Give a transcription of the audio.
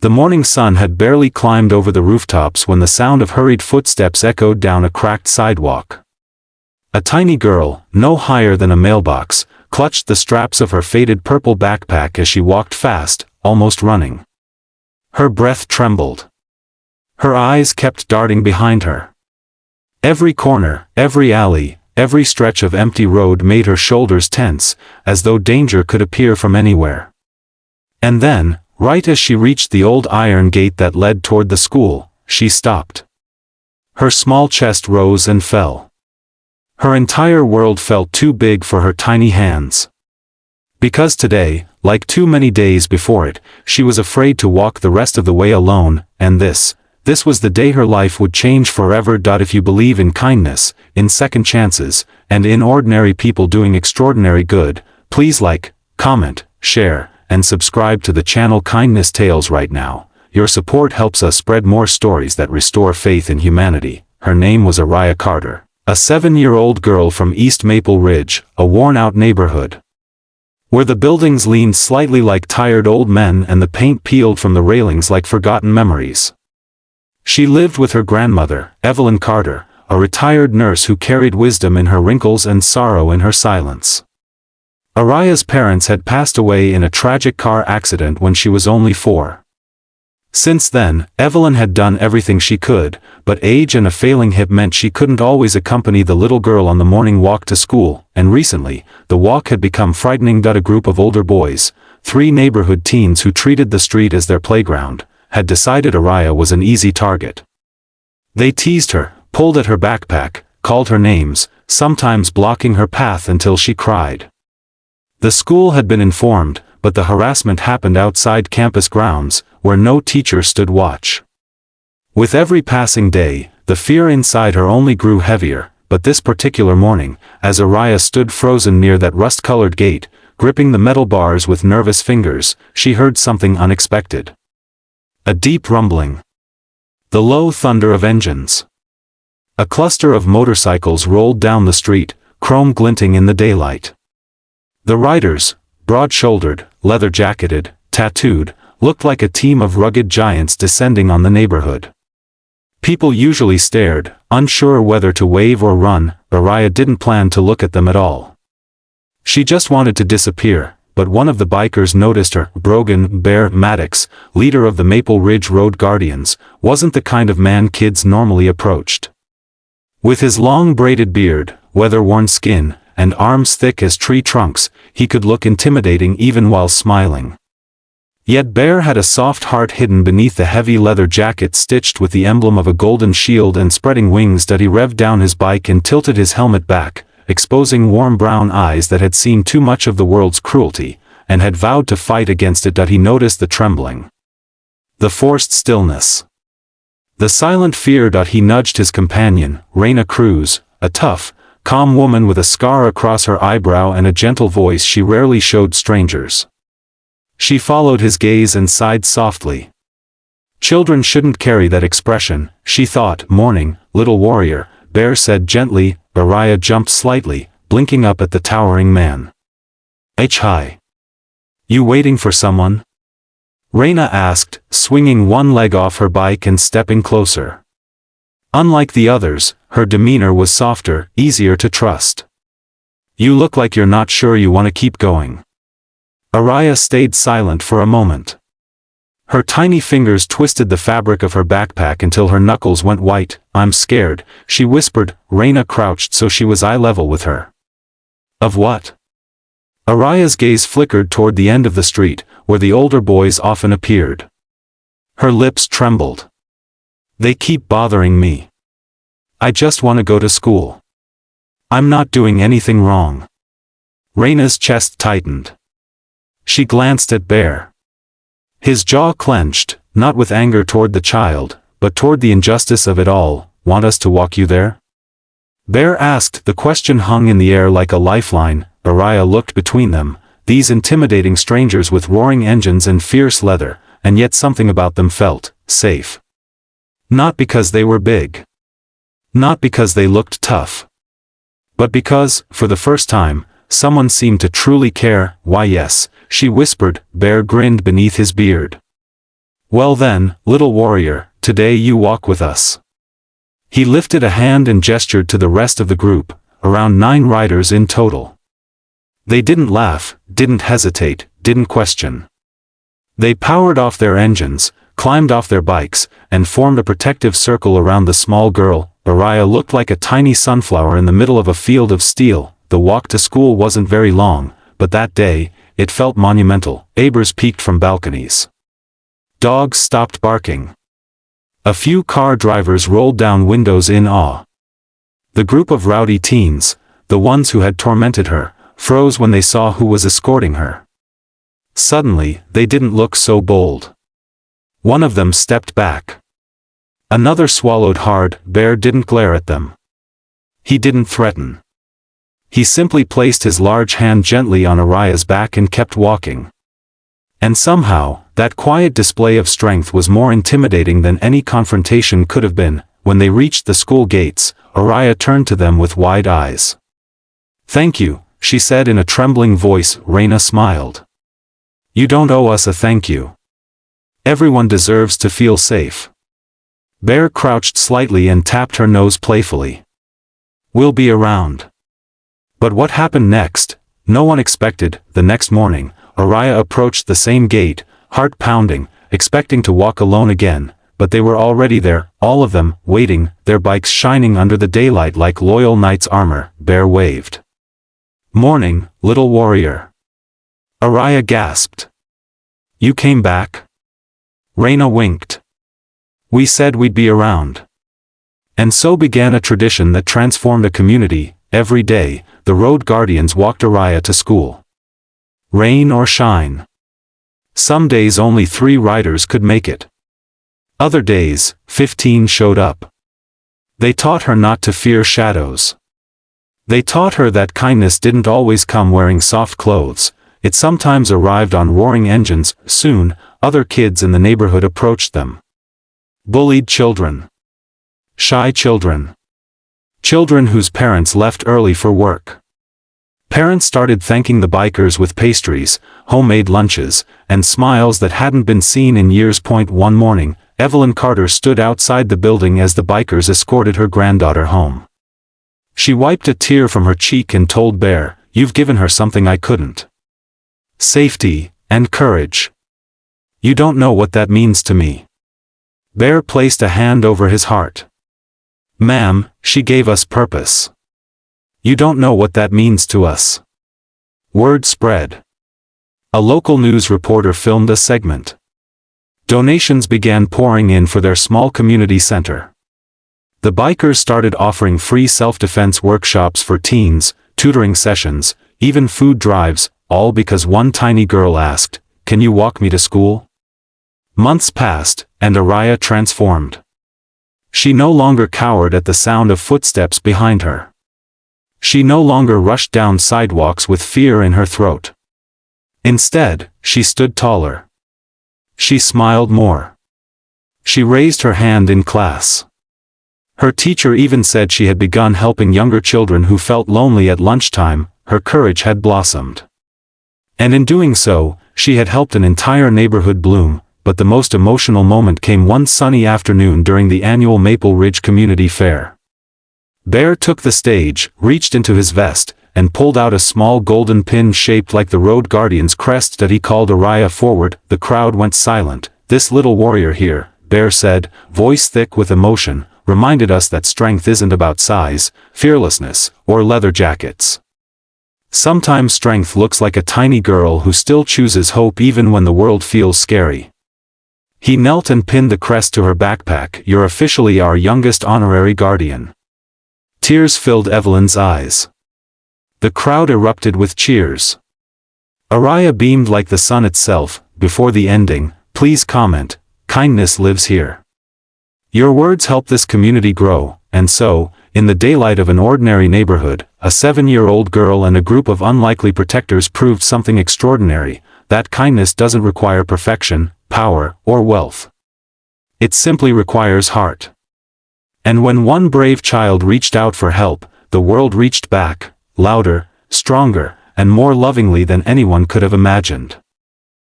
The morning sun had barely climbed over the rooftops when the sound of hurried footsteps echoed down a cracked sidewalk. A tiny girl, no higher than a mailbox, clutched the straps of her faded purple backpack as she walked fast, almost running. Her breath trembled. Her eyes kept darting behind her. Every corner, every alley, every stretch of empty road made her shoulders tense, as though danger could appear from anywhere. And then, right as she reached the old iron gate that led toward the school, she stopped. Her small chest rose and fell. Her entire world felt too big for her tiny hands. Because today, like too many days before it, she was afraid to walk the rest of the way alone, and this was the day her life would change forever. If you believe in kindness, in second chances, and in ordinary people doing extraordinary good, please like, comment, share, and subscribe to the channel Kindness Tales right now. Your support helps us spread more stories that restore faith in humanity. Her name was Araya Carter, a 7-year-old girl from East Maple Ridge, a worn-out neighborhood where the buildings leaned slightly like tired old men and the paint peeled from the railings like forgotten memories. She lived with her grandmother, Evelyn Carter, a retired nurse who carried wisdom in her wrinkles and sorrow in her silence. Araya's parents had passed away in a tragic car accident when she was only 4. Since then, Evelyn had done everything she could, but age and a failing hip meant she couldn't always accompany the little girl on the morning walk to school, and recently, the walk had become frightening. A group of older boys, 3 neighborhood teens who treated the street as their playground, had decided Araya was an easy target. They teased her, pulled at her backpack, called her names, sometimes blocking her path until she cried. The school had been informed, but the harassment happened outside campus grounds, where no teacher stood watch. With every passing day, the fear inside her only grew heavier, but this particular morning, as Araya stood frozen near that rust-colored gate, gripping the metal bars with nervous fingers, she heard something unexpected. A deep rumbling. The low thunder of engines. A cluster of motorcycles rolled down the street, chrome glinting in the daylight. The riders, broad-shouldered, leather-jacketed, tattooed, looked like a team of rugged giants descending on the neighborhood. People usually stared, unsure whether to wave or run. Araya didn't plan to look at them at all. She just wanted to disappear, but one of the bikers noticed her. Brogan Bear Maddox, leader of the Maple Ridge Road Guardians, wasn't the kind of man kids normally approached. With his long braided beard, weather-worn skin, and arms thick as tree trunks, he could look intimidating even while smiling. Yet Bear had a soft heart hidden beneath the heavy leather jacket stitched with the emblem of a golden shield and spreading wings. He revved down his bike and tilted his helmet back, exposing warm brown eyes that had seen too much of the world's cruelty, and had vowed to fight against it. He noticed the trembling. The forced stillness. The silent fear. He nudged his companion, Raina Cruz, a tough, calm woman with a scar across her eyebrow and a gentle voice she rarely showed strangers. She followed his gaze and sighed softly. Children shouldn't carry that expression, she thought. Morning, little warrior, Bear said gently. Araya jumped slightly, blinking up at the towering man. Hi. You waiting for someone? Raina asked, swinging one leg off her bike and stepping closer. Unlike the others, her demeanor was softer, easier to trust. You look like you're not sure you want to keep going. Araya stayed silent for a moment. Her tiny fingers twisted the fabric of her backpack until her knuckles went white. I'm scared, she whispered. Raina crouched so she was eye level with her. Of what? Araya's gaze flickered toward the end of the street, where the older boys often appeared. Her lips trembled. They keep bothering me. I just want to go to school. I'm not doing anything wrong. Raina's chest tightened. She glanced at Bear. His jaw clenched, not with anger toward the child, but toward the injustice of it all. Want us to walk you there? Bear asked. The question hung in the air like a lifeline. Araya looked between them, these intimidating strangers with roaring engines and fierce leather, and yet something about them felt safe. Not because they were big. Not because they looked tough. But because, for the first time, someone seemed to truly care. Why yes, she whispered. Bear grinned beneath his beard. Well then, little warrior, today you walk with us. He lifted a hand and gestured to the rest of the group, around 9 riders in total. They didn't laugh, didn't hesitate, didn't question. They powered off their engines, climbed off their bikes, and formed a protective circle around the small girl. Araya looked like a tiny sunflower in the middle of a field of steel. The walk to school wasn't very long, but that day, it felt monumental. Neighbors peeked from balconies. Dogs stopped barking. A few car drivers rolled down windows in awe. The group of rowdy teens, the ones who had tormented her, froze when they saw who was escorting her. Suddenly, they didn't look so bold. One of them stepped back. Another swallowed hard. Bear didn't glare at them. He didn't threaten. He simply placed his large hand gently on Araya's back and kept walking. And somehow, that quiet display of strength was more intimidating than any confrontation could have been. When they reached the school gates, Araya turned to them with wide eyes. "Thank you," she said in a trembling voice. Reina smiled. "You don't owe us a thank you. Everyone deserves to feel safe." Bear crouched slightly and tapped her nose playfully. "We'll be around." But what happened next, no one expected. The next morning, Araya approached the same gate, heart pounding, expecting to walk alone again, but they were already there, all of them, waiting, their bikes shining under the daylight like loyal knights' armor. Bear waved. "Morning, little warrior." Araya gasped. "You came back?" Reina winked. "We said we'd be around." And so began a tradition that transformed a community. Every day, the road guardians walked Araya to school. Rain or shine. Some days only 3 riders could make it. Other days, 15 showed up. They taught her not to fear shadows. They taught her that kindness didn't always come wearing soft clothes. It sometimes arrived on roaring engines. Soon, other kids in the neighborhood approached them. Bullied children. Shy children. Children whose parents left early for work. Parents started thanking the bikers with pastries, homemade lunches, and smiles that hadn't been seen in years. One morning, Evelyn Carter stood outside the building as the bikers escorted her granddaughter home. She wiped a tear from her cheek and told Bear, "You've given her something I couldn't. Safety, and courage. You don't know what that means to me." Bear placed a hand over his heart. "Ma'am, she gave us purpose. You don't know what that means to us." Word spread. A local news reporter filmed a segment. Donations began pouring in for their small community center. The bikers started offering free self-defense workshops for teens, tutoring sessions, even food drives, all because one tiny girl asked, "Can you walk me to school?" Months passed, and Araya transformed. She no longer cowered at the sound of footsteps behind her. She no longer rushed down sidewalks with fear in her throat. Instead, she stood taller. She smiled more. She raised her hand in class. Her teacher even said she had begun helping younger children who felt lonely at lunchtime. Her courage had blossomed. And in doing so, she had helped an entire neighborhood bloom. But the most emotional moment came one sunny afternoon during the annual Maple Ridge Community Fair. Bear took the stage, reached into his vest, and pulled out a small golden pin shaped like the road guardian's crest that he called Araya forward. The crowd went silent. "This little warrior here," Bear said, voice thick with emotion, "reminded us that strength isn't about size, fearlessness, or leather jackets. Sometimes strength looks like a tiny girl who still chooses hope even when the world feels scary." He knelt and pinned the crest to her backpack. "You're officially our youngest honorary guardian." Tears filled Evelyn's eyes. The crowd erupted with cheers. Araya beamed like the sun itself. Before the ending, "Please comment, kindness lives here. Your words help this community grow." And so, in the daylight of an ordinary neighborhood, a 7-year-old girl and a group of unlikely protectors proved something extraordinary, that kindness doesn't require perfection, power, or wealth. It simply requires heart. And when one brave child reached out for help, the world reached back, louder, stronger, and more lovingly than anyone could have imagined.